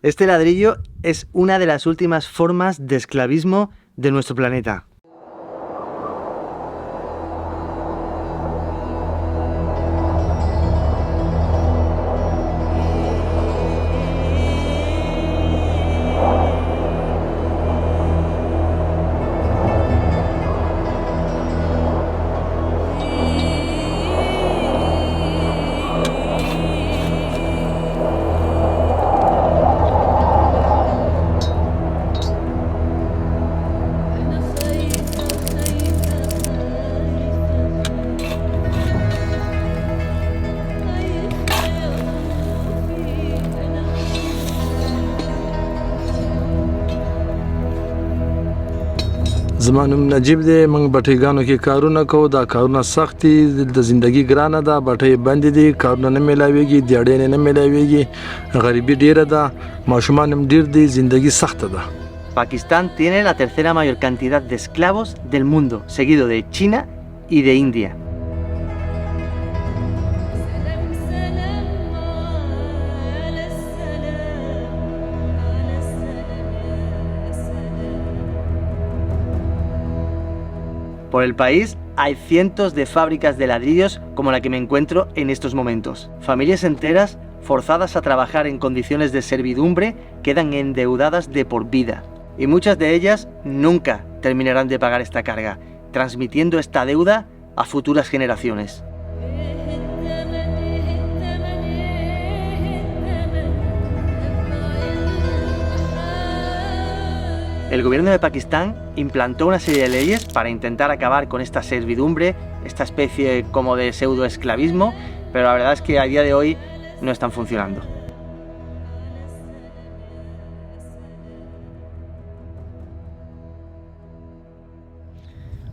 Este ladrillo es una de las últimas formas de esclavismo de nuestro planeta. زما نوم نجیب دی. موږ بټیګانو کې کارونه کوو. دا کارونه سخت دي، د زندگی ګرانه ده، بټۍ بندې دي، کارونه نه میلاویږي، دیاړې نه میلاویږي، غریبي ډیره ده، ماشومان هم ډیر دي، زندگی سخته ده. Pakistán tiene la tercera mayor cantidad de esclavos del mundo, seguido de China y de India. Por el país hay cientos de fábricas de ladrillos como la que me encuentro en estos momentos. Familias enteras, forzadas a trabajar en condiciones de servidumbre, quedan endeudadas de por vida. Y muchas de ellas nunca terminarán de pagar esta carga, transmitiendo esta deuda a futuras generaciones. El gobierno de Pakistán implantó una serie de leyes para intentar acabar con esta servidumbre, esta especie como de pseudoesclavismo, pero la verdad es que a día de hoy no están funcionando.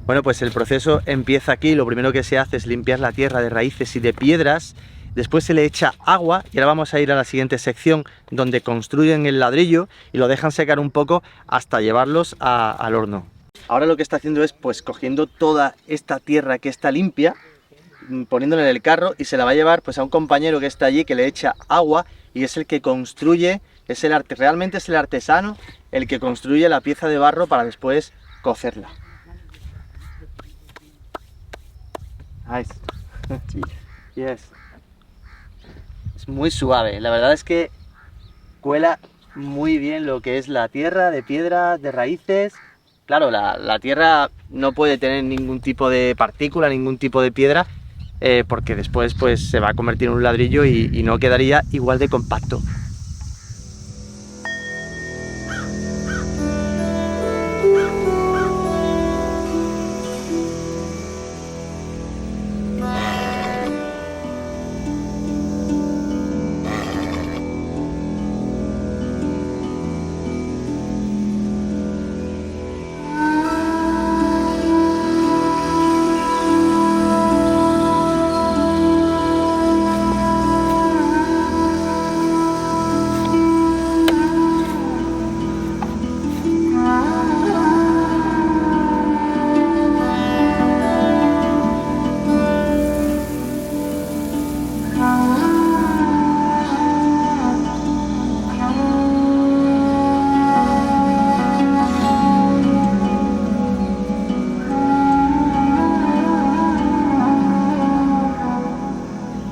Bueno, pues el proceso empieza aquí. Lo primero que se hace es limpiar la tierra de raíces y de piedras. Después se le echa agua y ahora vamos a ir a la siguiente sección donde construyen el ladrillo y lo dejan secar un poco hasta llevarlos al horno. Ahora lo que está haciendo es pues cogiendo toda esta tierra que está limpia, poniéndola en el carro y se la va a llevar pues a un compañero que está allí que le echa agua y es el que construye, realmente es el artesano el que construye la pieza de barro para después cocerla. Nice. Yes. Es muy suave, la verdad es que cuela muy bien lo que es la tierra, de piedra, de raíces. Claro, la tierra no puede tener ningún tipo de partícula, ningún tipo de piedra, porque después pues, se va a convertir en un ladrillo y no quedaría igual de compacto.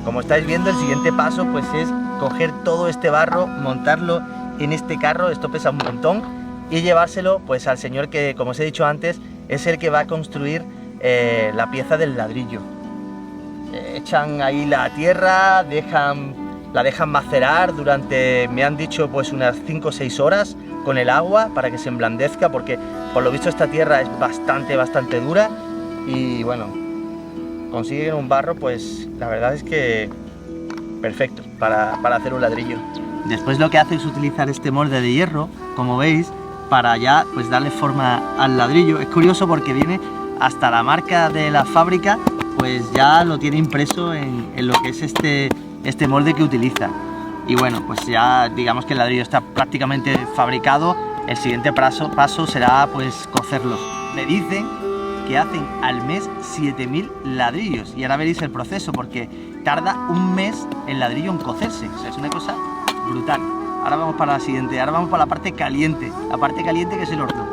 Como estáis viendo, el siguiente paso pues es coger todo este barro, montarlo en este carro, esto pesa un montón, y llevárselo pues al señor que, como os he dicho antes, es el que va a construir la pieza del ladrillo. Echan ahí la tierra, la dejan macerar durante, me han dicho, pues unas 5 o 6 horas con el agua para que se emblandezca, porque por lo visto esta tierra es bastante dura y bueno, consiguen un barro pues la verdad es que perfecto para hacer un ladrillo. Después lo que hace es utilizar este molde de hierro, como veis, para ya pues darle forma al ladrillo. Es curioso porque viene hasta la marca de la fábrica, pues ya lo tiene impreso en lo que es este molde que utiliza. Y bueno, pues ya digamos que el ladrillo está prácticamente fabricado. El siguiente paso será pues cocerlo. Me dicen que hacen al mes 7000 ladrillos y ahora veréis el proceso porque tarda un mes el ladrillo en cocerse, o sea, es una cosa brutal. Ahora vamos para la siguiente, ahora vamos para la parte caliente que es el horno.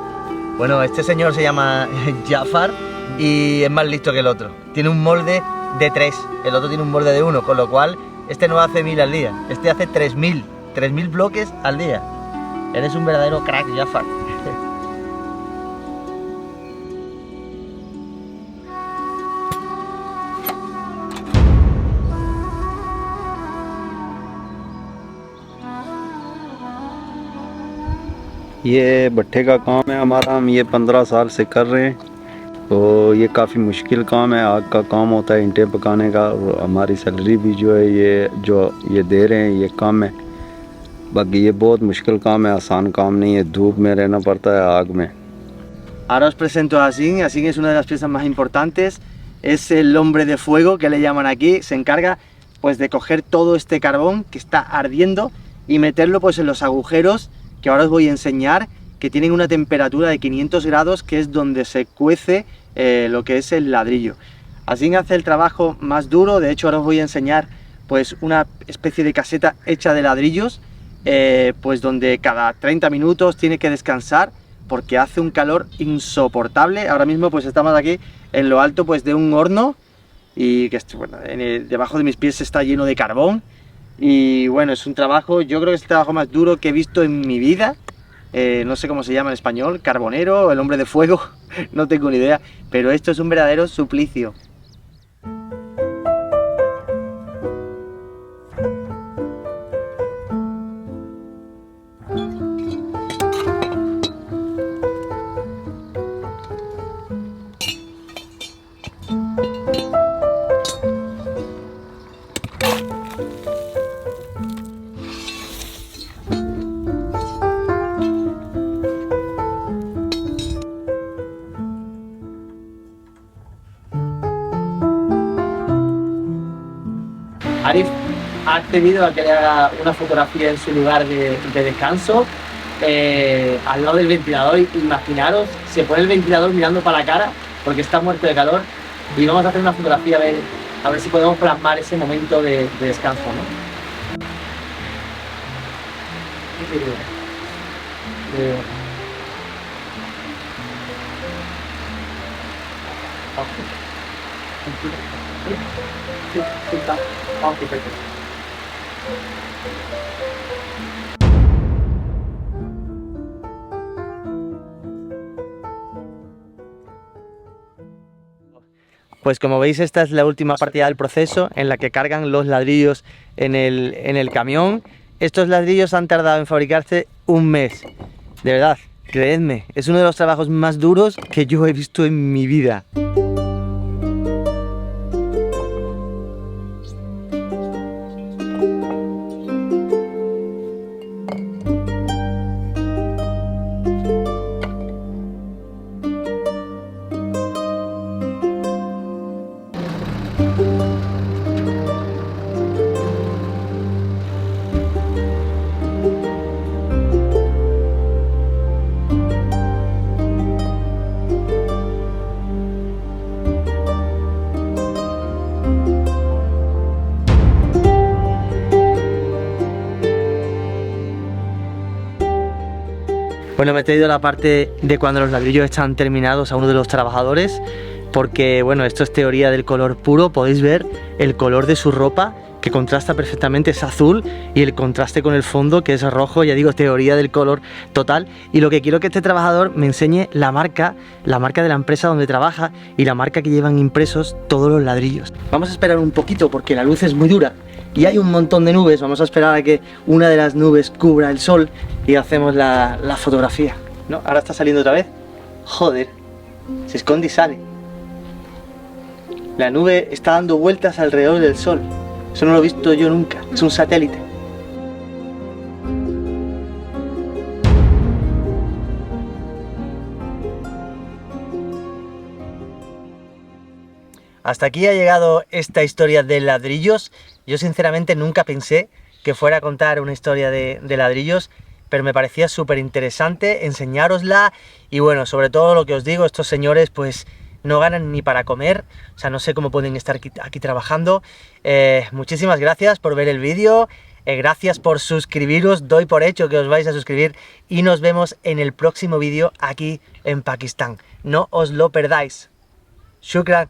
Bueno, este señor se llama Jafar y es más listo que el otro. Tiene un molde de 3, el otro tiene un molde de 1, con lo cual este no hace 1000 al día, este hace 3000 bloques al día. Eres un verdadero crack, Jafar. ये भट्टे का काम है हमारा, हम ये 15 साल से कर रहे हैं। तो ये काफ़ी मुश्किल काम है, आग का काम होता है, ईंटें पकाने का। और हमारी सैलरी भी जो है ये दे रहे हैं, ये कम है। बाकी ये बहुत मुश्किल काम है, आसान काम नहीं है, धूप में रहना पड़ता है, आग में। Ahora os presento a Asin. Asin es una de las piezas más importantes, es el hombre de fuego que le llaman aquí. Se encarga pues de coger todo este carbón que está ardiendo y meterlo pues en los agujeros que ahora os voy a enseñar, que tienen una temperatura de 500 grados, que es donde se cuece lo que es el ladrillo. Asin hace el trabajo más duro. De hecho ahora os voy a enseñar pues una especie de caseta hecha de ladrillos, pues donde cada 30 minutos tiene que descansar porque hace un calor insoportable. Ahora mismo pues estamos aquí en lo alto pues de un horno y que bueno, debajo de mis pies está lleno de carbón. Y bueno, es un trabajo, yo creo que es el trabajo más duro que he visto en mi vida. No sé cómo se llama en español, carbonero, el hombre de fuego, no tengo ni idea, pero esto es un verdadero suplicio. Arif ha accedido a que le haga una fotografía en su lugar de descanso, al lado del ventilador. Imaginaros, se pone el ventilador mirando para la cara porque está muerto de calor, y vamos a hacer una fotografía a ver si podemos plasmar ese momento de descanso, ¿no? Perfecto. Pues como veis, esta es la última partida del proceso en la que cargan los ladrillos en el camión. Estos ladrillos han tardado en fabricarse un mes. De verdad, creedme, es uno de los trabajos más duros que yo he visto en mi vida. Bueno, me he traído la parte de cuando los ladrillos están terminados a uno de los trabajadores, porque bueno, esto es teoría del color puro. Podéis ver el color de su ropa, que contrasta perfectamente, es azul, y el contraste con el fondo, que es rojo. Ya digo, teoría del color total. Y lo que quiero es que este trabajador me enseñe la marca de la empresa donde trabaja y la marca que llevan impresos todos los ladrillos. Vamos a esperar un poquito porque la luz es muy dura y hay un montón de nubes. Vamos a esperar a que una de las nubes cubra el sol y hacemos la fotografía. ¿No? Ahora está saliendo otra vez. Joder, se esconde y sale. La nube está dando vueltas alrededor del sol. Eso no lo he visto yo nunca. Es un satélite. Hasta aquí ha llegado esta historia de ladrillos. Yo sinceramente nunca pensé que fuera a contar una historia de ladrillos, pero me parecía súper interesante enseñárosla. Y bueno, sobre todo lo que os digo, estos señores pues no ganan ni para comer, o sea, no sé cómo pueden estar aquí trabajando. Muchísimas gracias por ver el vídeo. Gracias por suscribiros, doy por hecho que os vais a suscribir y nos vemos en el próximo vídeo aquí en Pakistán. No os lo perdáis. Shukran.